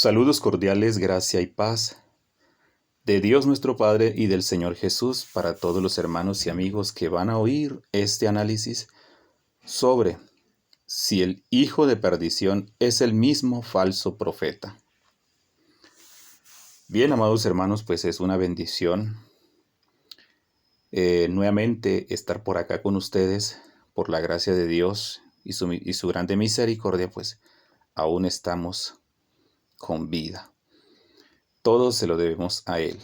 Saludos cordiales, gracia y paz de Dios nuestro Padre y del Señor Jesús para todos los hermanos y amigos que van a oír este análisis sobre si el hijo de perdición es el mismo falso profeta. Bien, amados hermanos, pues es una bendición nuevamente estar por acá con ustedes. Por la gracia de Dios y su grande misericordia, pues aún estamos con vida. Todo se lo debemos a Él.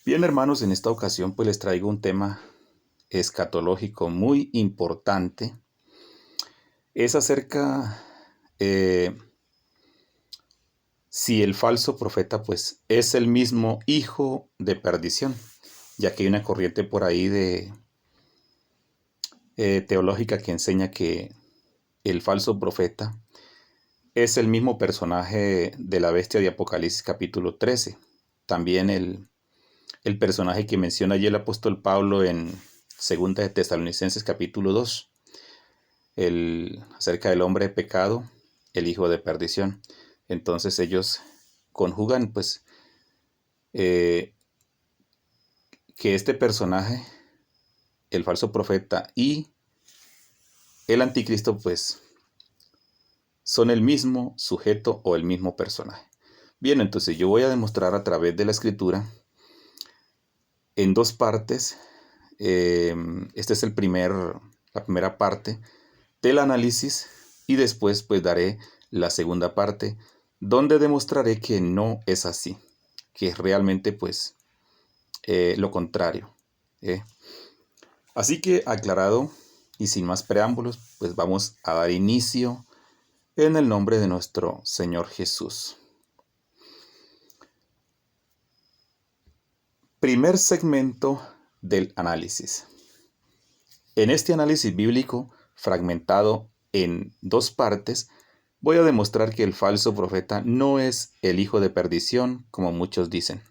Bien, hermanos, en esta ocasión pues les traigo un tema escatológico muy importante. Es acerca si el falso profeta pues es el mismo hijo de perdición, ya que hay una corriente por ahí de teológica que enseña que el falso profeta es el mismo personaje de la bestia de Apocalipsis capítulo 13. También el personaje que menciona allí el apóstol Pablo en 2 de Tesalonicenses capítulo 2, acerca del hombre de pecado, el hijo de perdición. Entonces ellos conjugan pues que este personaje, el falso profeta y el anticristo pues son el mismo sujeto o el mismo personaje. Bien, entonces yo voy a demostrar a través de la escritura en dos partes. Esta es la primera parte del análisis y después pues daré la segunda parte donde demostraré que no es así, que es realmente pues lo contrario. Así que aclarado y sin más preámbulos, pues vamos a dar inicio en el nombre de nuestro Señor Jesús. Primer segmento del análisis. En este análisis bíblico fragmentado en dos partes, voy a demostrar que el falso profeta no es el hijo de perdición, como muchos dicen.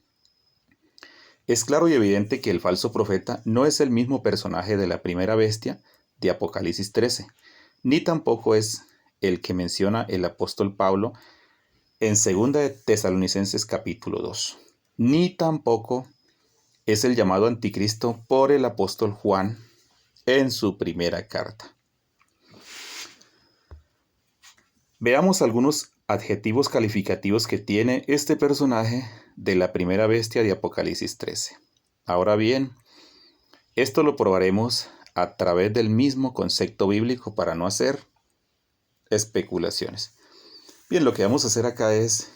Es claro y evidente que el falso profeta no es el mismo personaje de la primera bestia de Apocalipsis 13, ni tampoco es el que menciona el apóstol Pablo en 2 de Tesalonicenses capítulo 2, ni tampoco es el llamado anticristo por el apóstol Juan en su primera carta. Veamos algunos adjetivos calificativos que tiene este personaje de la primera bestia de Apocalipsis 13. Ahora bien, esto lo probaremos a través del mismo concepto bíblico para no hacer especulaciones. Bien, lo que vamos a hacer acá es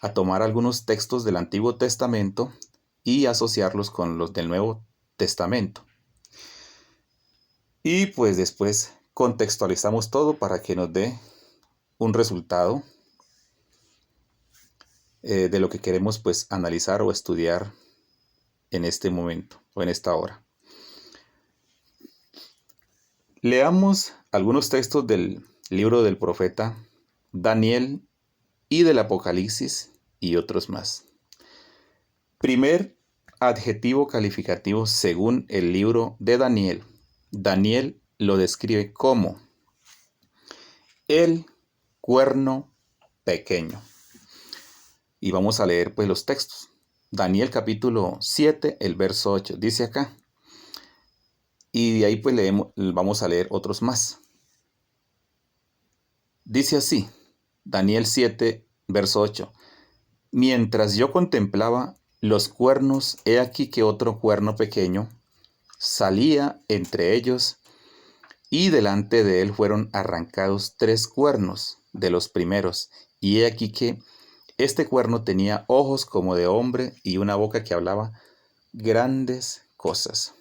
a tomar algunos textos del Antiguo Testamento y asociarlos con los del Nuevo Testamento. Y pues después contextualizamos todo para que nos dé un resultado de lo que queremos pues analizar o estudiar en este momento o en esta hora. Leamos algunos textos del libro del profeta Daniel y del Apocalipsis y otros más. Primer adjetivo calificativo según el libro de Daniel. Daniel lo describe como el cuerno pequeño. Y vamos a leer pues los textos. Daniel capítulo 7, el verso 8, dice acá. Y de ahí pues vamos a leer otros más. Dice así, Daniel 7, verso 8. Mientras yo contemplaba los cuernos, he aquí que otro cuerno pequeño salía entre ellos, y delante de él fueron arrancados 3 cuernos de los primeros, y he aquí que este cuerno tenía ojos como de hombre y una boca que hablaba grandes cosas.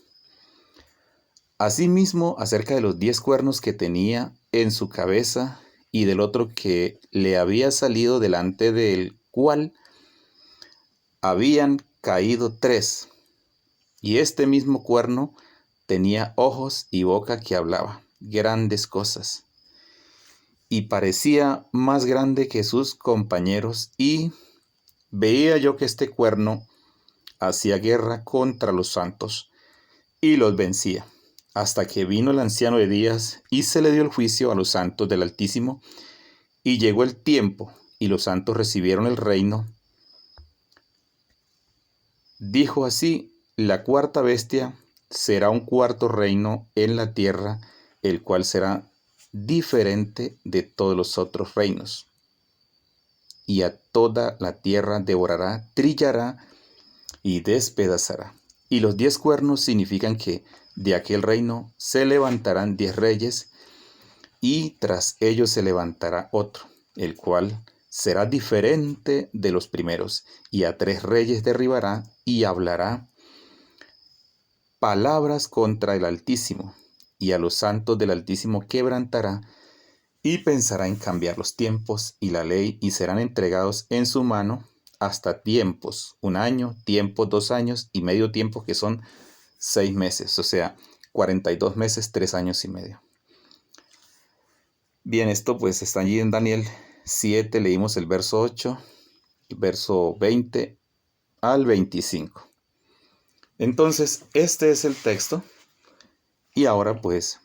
Asimismo, acerca de los 10 cuernos que tenía en su cabeza y del otro que le había salido delante del cual habían caído 3, y este mismo cuerno tenía ojos y boca que hablaba grandes cosas, y parecía más grande que sus compañeros, y veía yo que este cuerno hacía guerra contra los santos, y los vencía, hasta que vino el anciano de días, y se le dio el juicio a los santos del Altísimo, y llegó el tiempo y los santos recibieron el reino, dijo así: la cuarta bestia será un cuarto reino en la tierra, el cual será diferente de todos los otros reinos. Y a toda la tierra devorará, trillará y despedazará. Y los 10 cuernos significan que de aquel reino se levantarán 10 reyes, y tras ellos se levantará otro, el cual será diferente de los primeros, y a 3 reyes derribará, y hablará palabras contra el Altísimo, y a los santos del Altísimo quebrantará, y pensará en cambiar los tiempos y la ley, y serán entregados en su mano hasta tiempos, 1 año, tiempos, 2 años, y medio tiempo, que son 6 meses, o sea, 42 meses, 3 años y medio. Bien, esto pues está allí en Daniel 7, leímos el verso 8, el verso 20 al 25. Entonces, este es el texto, y ahora pues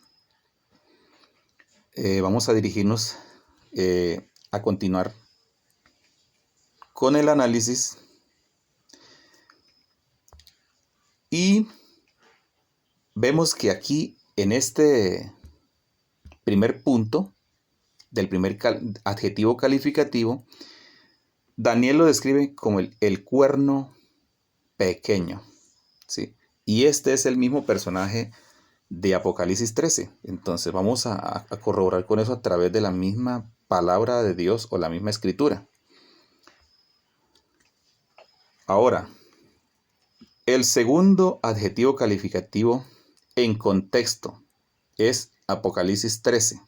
vamos a dirigirnos a continuar con el análisis, y vemos que aquí en este primer punto del primer adjetivo calificativo, Daniel lo describe como el cuerno pequeño, ¿sí? Y este es el mismo personaje de Apocalipsis 13. Entonces vamos a corroborar con eso a través de la misma palabra de Dios o la misma escritura. Ahora, el segundo adjetivo calificativo en contexto es Apocalipsis 13.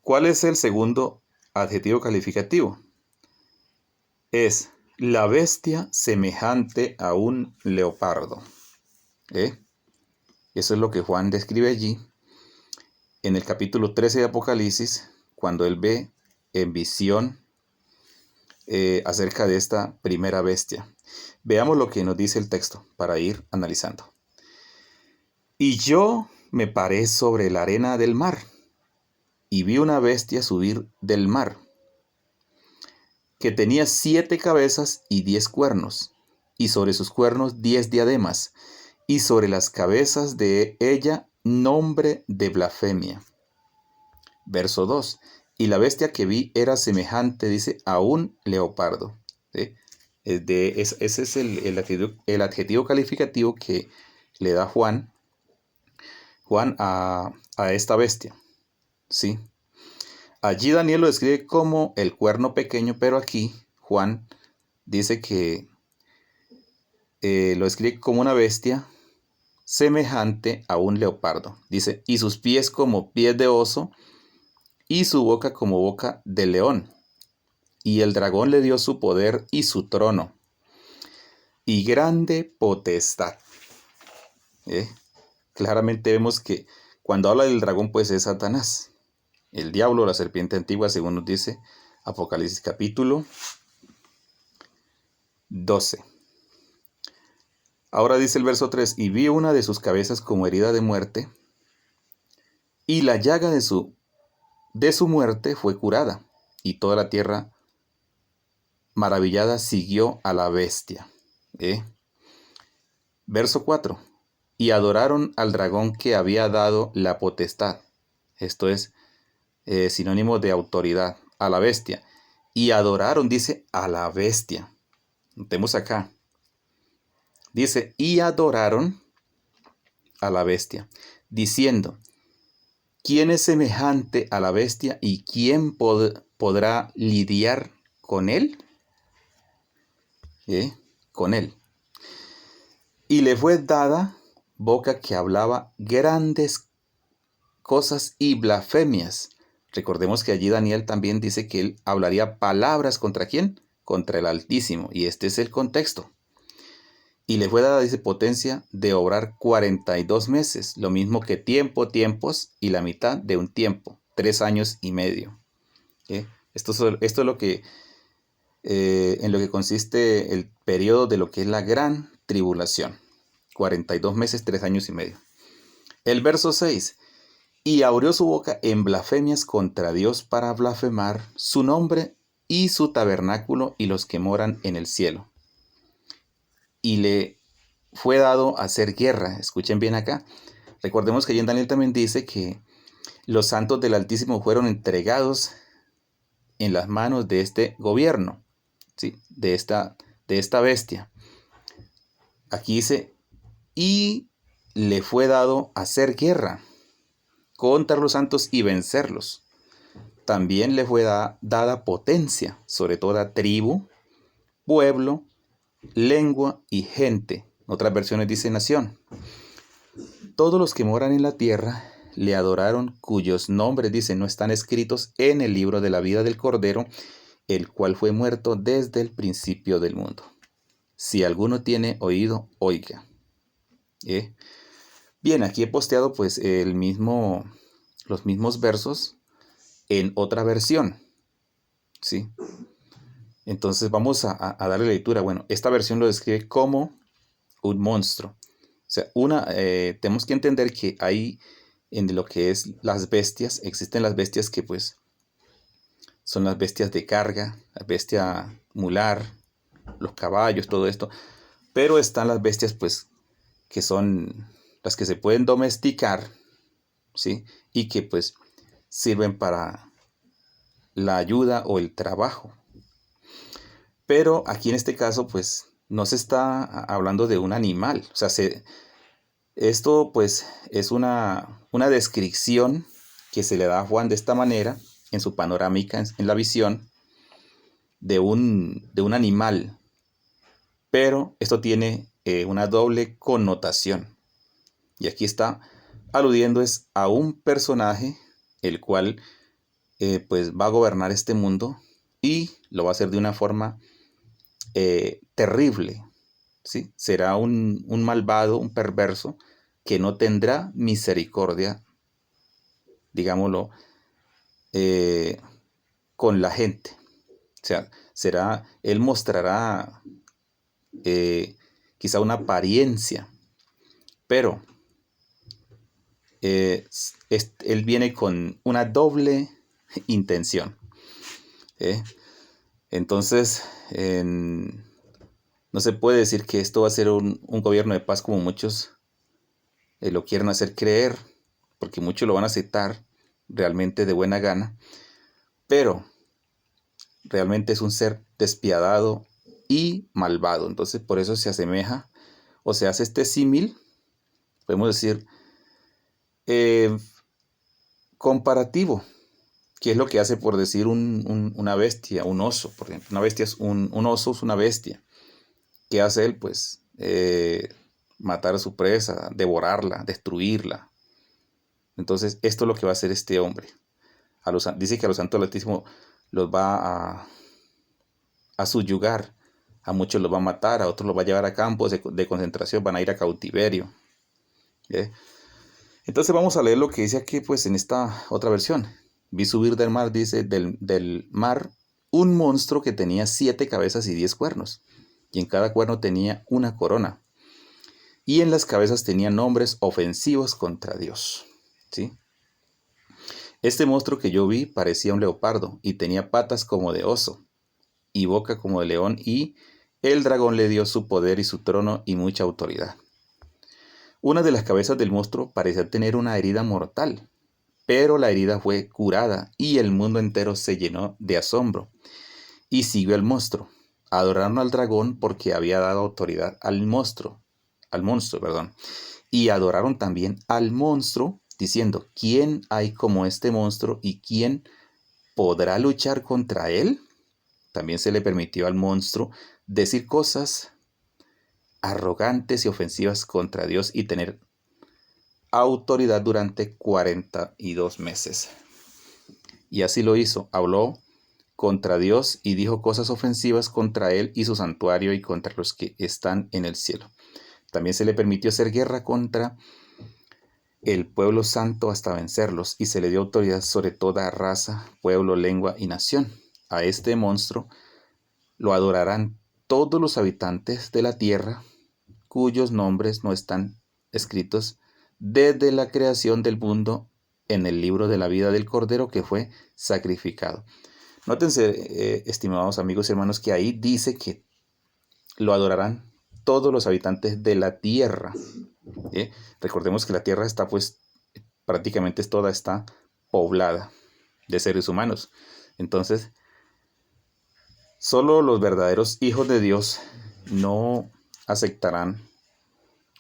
¿Cuál es el segundo adjetivo calificativo? Es la bestia semejante a un leopardo. Eso es lo que Juan describe allí en el capítulo 13 de Apocalipsis, cuando él ve en visión acerca de esta primera bestia. Veamos lo que nos dice el texto para ir analizando. Y yo me paré sobre la arena del mar, y vi una bestia subir del mar, que tenía 7 cabezas y 10 cuernos, y sobre sus cuernos 10 diademas, y sobre las cabezas de ella nombre de blasfemia. Verso 2. Y la bestia que vi era semejante, dice, a un leopardo. ¿Sí? Ese es el adjetivo calificativo que le da Juan a esta bestia. ¿Sí? Allí Daniel lo describe como el cuerno pequeño, pero aquí Juan dice que lo describe como una bestia semejante a un leopardo. Dice, y sus pies como pies de oso, y su boca como boca de león. Y el dragón le dio su poder y su trono, y grande potestad. Claramente vemos que cuando habla del dragón, pues es Satanás, el diablo, la serpiente antigua, según nos dice Apocalipsis capítulo 12. Ahora dice el verso 3, y vi una de sus cabezas como herida de muerte, y la llaga de su muerte fue curada, y toda la tierra maravillada siguió a la bestia. Verso 4, y adoraron al dragón que había dado la potestad. Esto es sinónimo de autoridad, a la bestia. Y adoraron, dice, a la bestia. Notemos acá. Dice, y adoraron a la bestia, diciendo, ¿quién es semejante a la bestia y quién podrá lidiar con él? Con él. Y le fue dada boca que hablaba grandes cosas y blasfemias. Recordemos que allí Daniel también dice que él hablaría palabras ¿contra quién? Contra el Altísimo. Y este es el contexto. Y le fue dada, dice, potencia de obrar 42 meses, lo mismo que tiempos y la mitad de un tiempo, 3 años y medio. Esto es lo que, en lo que consiste el periodo de lo que es la gran tribulación. 42 meses, 3 años y medio. El verso 6. y abrió su boca en blasfemias contra Dios para blasfemar su nombre y su tabernáculo y los que moran en el cielo. Y le fue dado hacer guerra. Escuchen bien acá. Recordemos que allí en Daniel también dice que los santos del Altísimo fueron entregados en las manos de este gobierno, ¿sí? de esta bestia. Aquí dice, y le fue dado hacer guerra contra los santos y vencerlos. También le fue dada potencia sobre toda tribu, pueblo, lengua y gente. Otras versiones dice nación. Todos los que moran en la tierra le adoraron, cuyos nombres, dicen, no están escritos en el libro de la vida del Cordero, el cual fue muerto desde el principio del mundo. Si alguno tiene oído, oiga. Bien, aquí he posteado pues los mismos versos en otra versión, ¿sí? Entonces vamos a darle lectura. Bueno, esta versión lo describe como un monstruo. O sea, tenemos que entender que hay en lo que es las bestias, existen las bestias que pues son las bestias de carga, la bestia mular, los caballos, todo esto. Pero están las bestias pues que son las que se pueden domesticar, ¿sí? Y que pues sirven para la ayuda o el trabajo. Pero aquí en este caso pues no se está hablando de un animal. O sea, esto pues es una descripción que se le da a Juan de esta manera en su panorámica, en la visión de un animal. Pero esto tiene una doble connotación. Y aquí está aludiendo es a un personaje el cual pues va a gobernar este mundo y lo va a hacer de una forma terrible, ¿sí? Será un malvado, un perverso que no tendrá misericordia, digámoslo, con la gente. O sea, él mostrará quizá una apariencia, pero él viene con una doble intención. Entonces, no se puede decir que esto va a ser un gobierno de paz como muchos lo quieren hacer creer, porque muchos lo van a aceptar realmente de buena gana, pero realmente es un ser despiadado y malvado. Entonces, por eso se asemeja o se hace este símil, podemos decir, comparativo, que es lo que hace, por decir, una bestia, un oso, por ejemplo. Una bestia es un oso, es una bestia. ¿Qué hace él? Pues matar a su presa, devorarla, destruirla. Entonces, esto es lo que va a hacer este hombre. Dice que a los santos del Altísimo los va a subyugar. A muchos los va a matar, a otros los va a llevar a campos de concentración, van a ir a cautiverio. ¿Sí? Entonces vamos a leer lo que dice aquí, pues en esta otra versión. Vi subir del mar, dice, del mar, un monstruo que tenía 7 cabezas y 10 cuernos, y en cada cuerno tenía una corona, y en las cabezas tenía nombres ofensivos contra Dios. ¿Sí? Este monstruo que yo vi parecía un leopardo, y tenía patas como de oso, y boca como de león, y el dragón le dio su poder y su trono y mucha autoridad. Una de las cabezas del monstruo parecía tener una herida mortal, pero la herida fue curada y el mundo entero se llenó de asombro. Y siguió el monstruo. Adoraron al dragón porque había dado autoridad al monstruo, perdón. Y adoraron también al monstruo, diciendo, ¿quién hay como este monstruo y quién podrá luchar contra él? También se le permitió al monstruo decir cosas arrogantes y ofensivas contra Dios y tener autoridad durante 42 meses. Y así lo hizo. Habló contra Dios y dijo cosas ofensivas contra él y su santuario y contra los que están en el cielo. También se le permitió hacer guerra contra el pueblo santo hasta vencerlos, y se le dio autoridad sobre toda raza, pueblo, lengua y nación. A este monstruo lo adorarán todos los habitantes de la tierra, cuyos nombres no están escritos desde la creación del mundo en el libro de la vida del Cordero que fue sacrificado. Nótense, estimados amigos y hermanos, que ahí dice que lo adorarán todos los habitantes de la tierra. Recordemos que la tierra está, pues, prácticamente toda está poblada de seres humanos. Entonces, solo los verdaderos hijos de Dios no aceptarán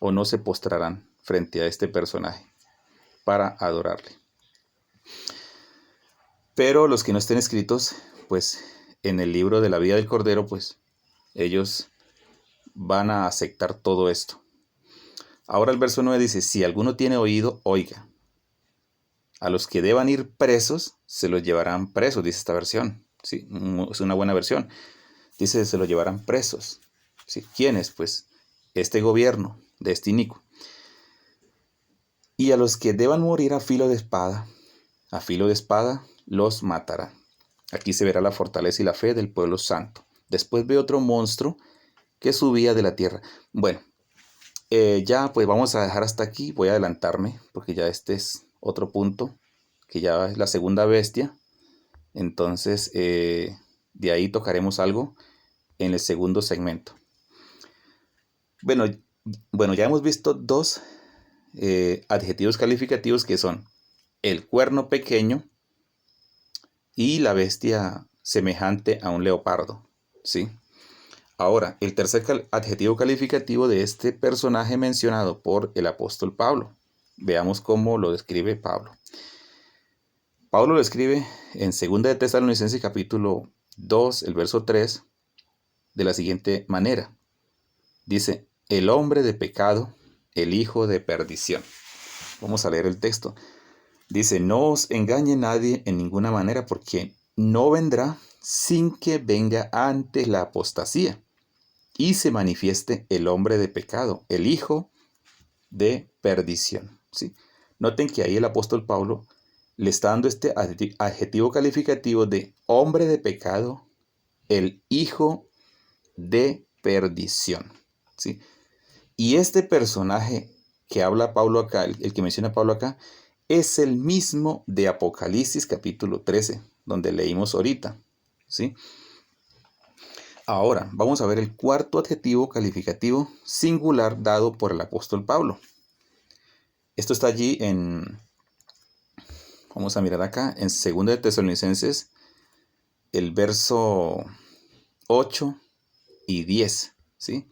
o no se postrarán frente a este personaje para adorarle. Pero los que no estén escritos, pues en el libro de la vida del Cordero, pues ellos van a aceptar todo esto. Ahora el verso 9 dice, si alguno tiene oído, oiga. A los que deban ir presos, se los llevarán presos, dice esta versión. Sí, es una buena versión. Dice, se los llevarán presos. ¿Sí? ¿Quiénes? Pues este gobierno de este inicuo. Y a los que deban morir a filo de espada los matará. Aquí se verá la fortaleza y la fe del pueblo santo. Después ve otro monstruo que subía de la tierra. Bueno, ya pues vamos a dejar hasta aquí. Voy a adelantarme porque ya este es otro punto, que ya es la segunda bestia. Entonces, de ahí tocaremos algo en el segundo segmento. Bueno, ya hemos visto dos adjetivos calificativos que son el cuerno pequeño y la bestia semejante a un leopardo, ¿sí? Ahora, el tercer adjetivo calificativo de este personaje mencionado por el apóstol Pablo. Veamos cómo lo describe Pablo. Pablo lo escribe en 2 de Tesalonicenses capítulo 2, el verso 3, de la siguiente manera. Dice, el hombre de pecado, el hijo de perdición. Vamos a leer el texto. Dice, no os engañe nadie en ninguna manera, porque no vendrá sin que venga antes la apostasía y se manifieste el hombre de pecado, el hijo de perdición. ¿Sí? Noten que ahí el apóstol Pablo le está dando este adjetivo calificativo de hombre de pecado, el hijo de perdición. ¿Sí? Y este personaje que habla Pablo acá, el que menciona Pablo acá, es el mismo de Apocalipsis capítulo 13, donde leímos ahorita. ¿Sí? Ahora, vamos a ver el cuarto adjetivo calificativo singular dado por el apóstol Pablo. Esto está allí vamos a mirar acá, en 2 de Tesalonicenses, el verso 8 y 10. ¿Sí?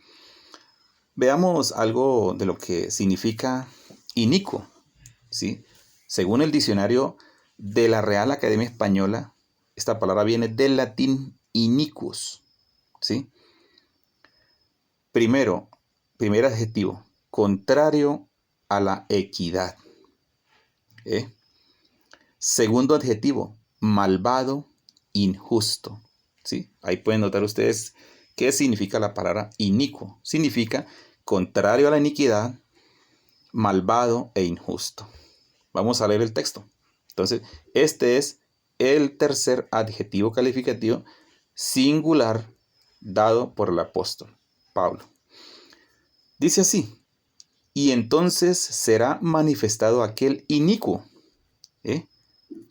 Veamos algo de lo que significa inicuo. ¿Sí? Según el diccionario de la Real Academia Española, esta palabra viene del latín iniquus. ¿Sí? Primer adjetivo, contrario a la equidad. Segundo adjetivo, malvado, injusto. ¿Sí? Ahí pueden notar ustedes qué significa la palabra inicuo. Significa contrario a la iniquidad, malvado e injusto. Vamos a leer el texto. Entonces, este es el tercer adjetivo calificativo singular dado por el apóstol Pablo. Dice así, y entonces será manifestado aquel inicuo,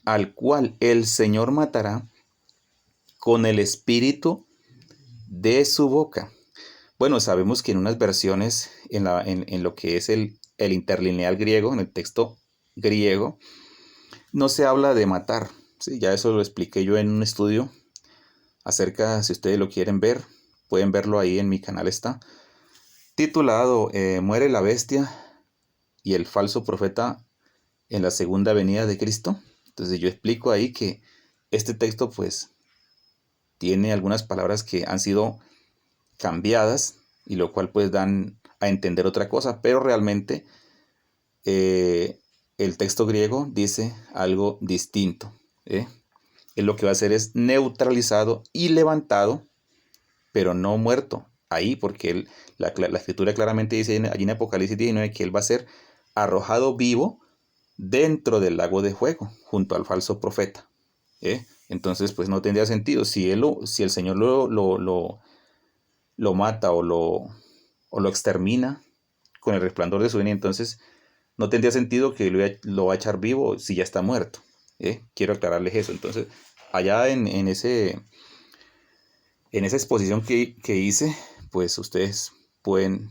al cual el Señor matará con el espíritu de su boca. Bueno, sabemos que en unas versiones, en lo que es el interlineal griego, en el texto griego, no se habla de matar. ¿Sí? Ya eso lo expliqué yo en un estudio acerca, si ustedes lo quieren ver, pueden verlo ahí en mi canal está, titulado Muere la bestia y el falso profeta en la segunda venida de Cristo. Entonces yo explico ahí que este texto pues tiene algunas palabras que han sido cambiadas y lo cual pues dan a entender otra cosa, pero realmente el texto griego dice algo distinto. Él lo que va a hacer es neutralizado y levantado, pero no muerto ahí, porque la escritura claramente dice allí en Apocalipsis 19 que él va a ser arrojado vivo dentro del lago de fuego, junto al falso profeta. Entonces, pues no tendría sentido. Si el Señor lo mata o lo extermina con el resplandor de su venida, entonces no tendría sentido que lo va a echar vivo si ya está muerto. Quiero aclararles eso. Entonces, allá en esa exposición que hice, pues ustedes pueden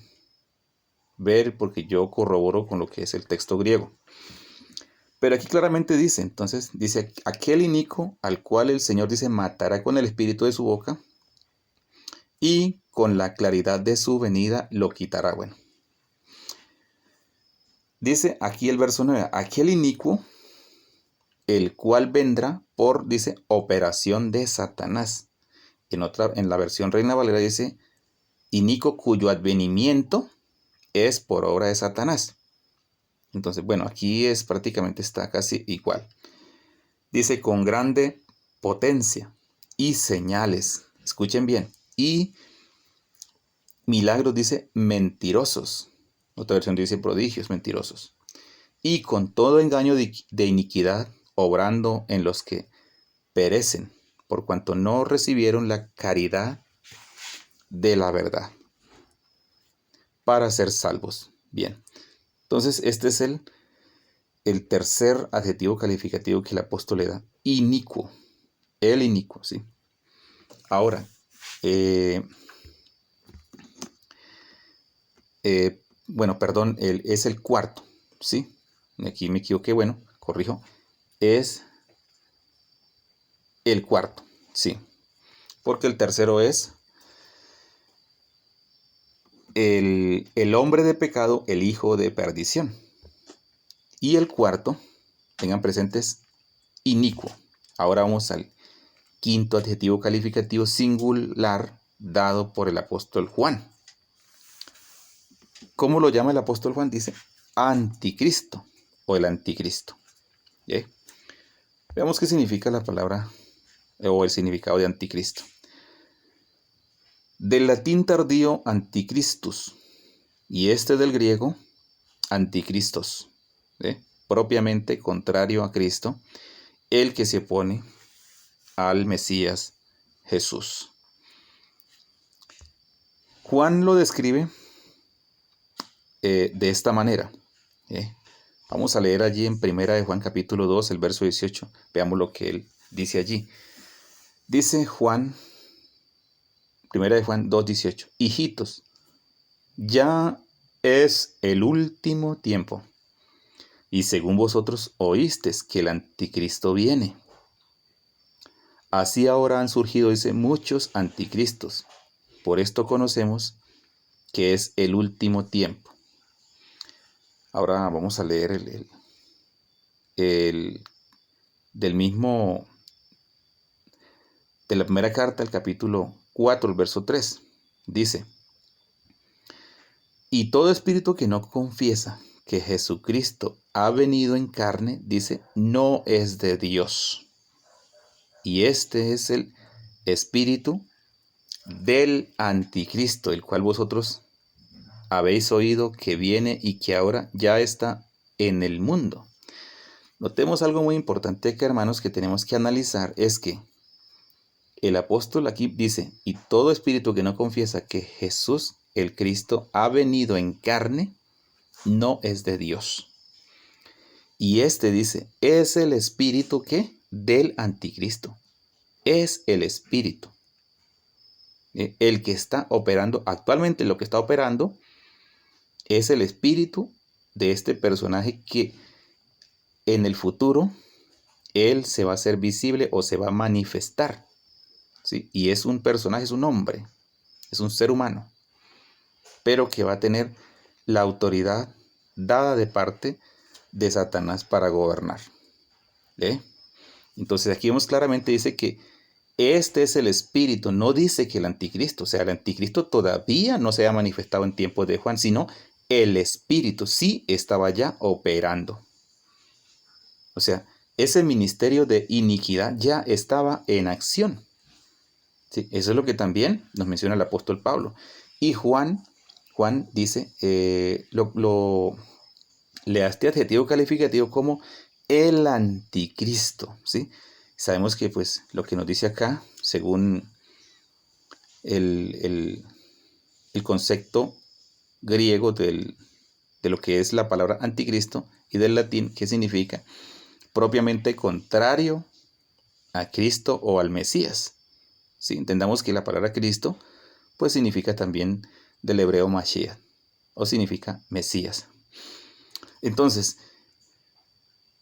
ver, porque yo corroboro con lo que es el texto griego. Pero aquí claramente dice, entonces, dice, aquel inicuo al cual el Señor dice matará con el espíritu de su boca y con la claridad de su venida lo quitará. Bueno, dice aquí el verso 9, aquel inicuo, el cual vendrá por, dice, operación de Satanás. En la versión Reina Valera dice, inicuo cuyo advenimiento es por obra de Satanás. Entonces, bueno, aquí prácticamente está casi igual. Dice, con grande potencia y señales, escuchen bien, y milagros, dice, mentirosos. Otra versión dice prodigios mentirosos. Y con todo engaño de iniquidad, obrando en los que perecen, por cuanto no recibieron la caridad de la verdad, para ser salvos. Bien, entonces este es el tercer adjetivo calificativo que el apóstol le da. Inicuo. El inicuo, ¿sí? Ahora, bueno, perdón, es el cuarto, ¿sí? Aquí me equivoqué, bueno, corrijo. Es el cuarto, sí. Porque el tercero es el hombre de pecado, el hijo de perdición. Y el cuarto, tengan presentes, inicuo. Ahora vamos al quinto adjetivo calificativo singular dado por el apóstol Juan. ¿Cómo lo llama el apóstol Juan? Dice anticristo o el anticristo. ¿Sí? Veamos qué significa la palabra o el significado de anticristo. Del latín tardío anticristus y del griego anticristos, ¿sí? Propiamente contrario a Cristo, el que se opone al Mesías Jesús. Juan lo describe de esta manera. Vamos a leer allí en Primera de Juan capítulo 2, el verso 18. Veamos lo que él dice allí. Dice Juan, Primera de Juan 2, 18. Hijitos, ya es el último tiempo. Y según vosotros oísteis que el anticristo viene. Así ahora han surgido, dice, muchos anticristos. Por esto conocemos que es el último tiempo. Ahora vamos a leer del mismo, de la primera carta, el capítulo 4, el verso 3. Dice, y todo espíritu que no confiesa que Jesucristo ha venido en carne, dice, no es de Dios. Y este es el espíritu del anticristo, el cual vosotros habéis oído que viene y que ahora ya está en el mundo. Notemos algo muy importante que, hermanos, que tenemos que analizar, es que el apóstol aquí dice, y todo espíritu que no confiesa que Jesús, el Cristo, ha venido en carne, no es de Dios. Y dice, es el espíritu que del anticristo. Es el espíritu. El que está operando, actualmente lo que está operando, es el espíritu de este personaje que en el futuro él se va a hacer visible o se va a manifestar, ¿sí? Y es un personaje, es un hombre, es un ser humano, pero que va a tener la autoridad dada de parte de Satanás para gobernar. Entonces aquí vemos claramente, dice que este es el espíritu, no dice que el anticristo, o sea, el anticristo todavía no se ha manifestado en tiempos de Juan, sino el espíritu sí estaba ya operando. O sea, ese ministerio de iniquidad ya estaba en acción. Sí, eso es lo que también nos menciona el apóstol Pablo. Y Juan dice, le da este adjetivo calificativo como el anticristo, ¿sí? Sabemos que pues lo que nos dice acá, según el concepto griego del de lo que es la palabra anticristo y del latín que significa propiamente contrario a Cristo o al Mesías. ¿Sí? Entendamos que la palabra Cristo pues significa también del hebreo Mashiach o significa Mesías. Entonces,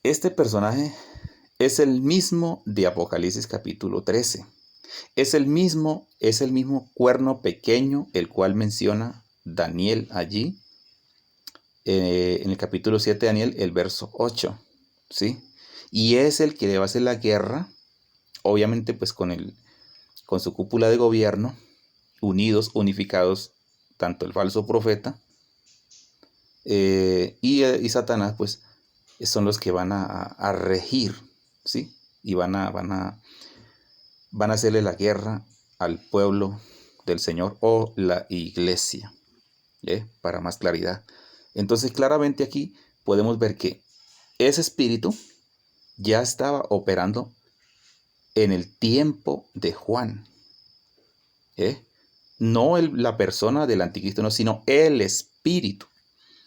este personaje es el mismo de Apocalipsis capítulo 13. Es el mismo cuerno pequeño el cual menciona Daniel allí en el capítulo 7 de Daniel, el verso 8. ¿Sí? Y es el que le va a hacer la guerra, obviamente pues con su cúpula de gobierno, unificados, tanto el falso profeta y Satanás, pues son los que van a regir, ¿sí? Y van a hacerle la guerra al pueblo del Señor o la iglesia, para más claridad. Entonces, claramente aquí podemos ver que ese espíritu ya estaba operando en el tiempo de Juan. No la persona del anticristo, no, sino el espíritu,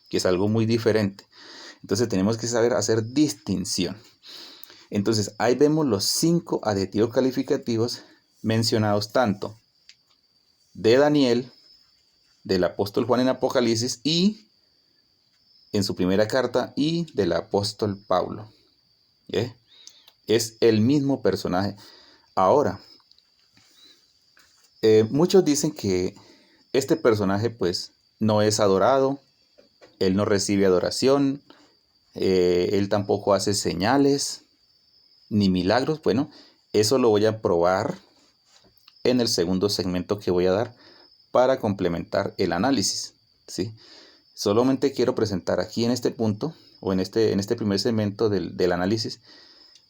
que es algo muy diferente. Entonces tenemos que saber hacer distinción. Entonces ahí vemos los 5 adjetivos calificativos mencionados tanto de Daniel, del apóstol Juan en Apocalipsis y en su primera carta y del apóstol Pablo. Es el mismo personaje. Ahora, muchos dicen que este personaje pues no es adorado, él no recibe adoración, él tampoco hace señales ni milagros. Bueno, eso lo voy a probar en el segundo segmento que voy a dar para complementar el análisis, ¿sí? Solamente quiero presentar aquí en este punto o en este primer segmento del análisis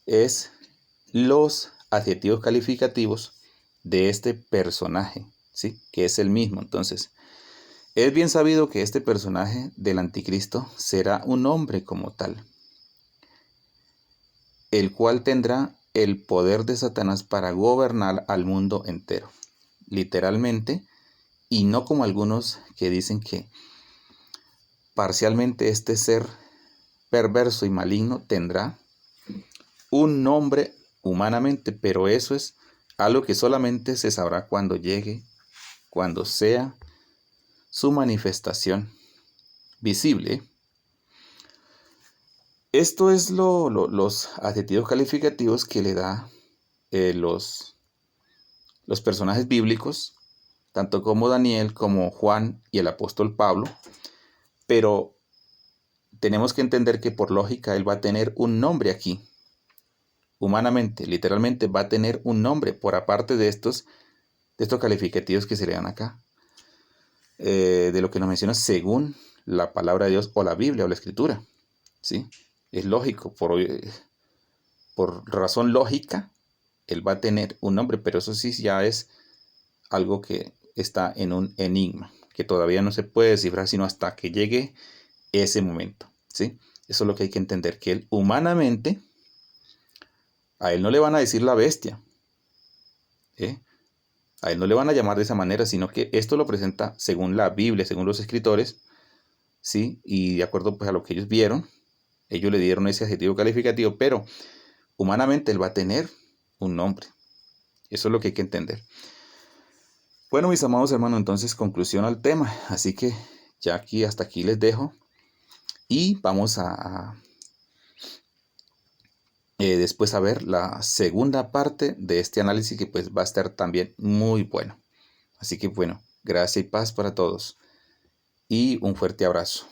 es los adjetivos calificativos de este personaje, ¿sí? Que es el mismo. Entonces, es bien sabido que este personaje del anticristo será un hombre como tal, el cual tendrá el poder de Satanás para gobernar al mundo entero, literalmente, y no como algunos que dicen que parcialmente este ser perverso y maligno tendrá un nombre humanamente, pero eso es algo que solamente se sabrá cuando llegue, cuando sea su manifestación visible. Esto es los adjetivos calificativos que le da los personajes bíblicos, tanto como Daniel, como Juan y el apóstol Pablo, pero tenemos que entender que por lógica él va a tener un nombre aquí. Humanamente, literalmente va a tener un nombre por aparte de estos calificativos que se le dan acá. De lo que nos menciona según la palabra de Dios o la Biblia o la Escritura. ¿Sí? Es lógico, por razón lógica, él va a tener un nombre, pero eso sí ya es algo que está en un enigma, que todavía no se puede descifrar sino hasta que llegue ese momento. ¿Sí? Eso es lo que hay que entender, que él humanamente, a él no le van a decir la bestia, a él no le van a llamar de esa manera, sino que esto lo presenta según la Biblia, según los escritores, ¿sí? Y de acuerdo pues a lo que ellos vieron, ellos le dieron ese adjetivo calificativo, pero humanamente él va a tener un nombre. Eso es lo que hay que entender. Bueno, mis amados hermanos, entonces conclusión al tema. Así que ya hasta aquí les dejo. Y vamos a después a ver la segunda parte de este análisis que pues va a estar también muy bueno. Así que bueno, gracia y paz para todos. Y un fuerte abrazo.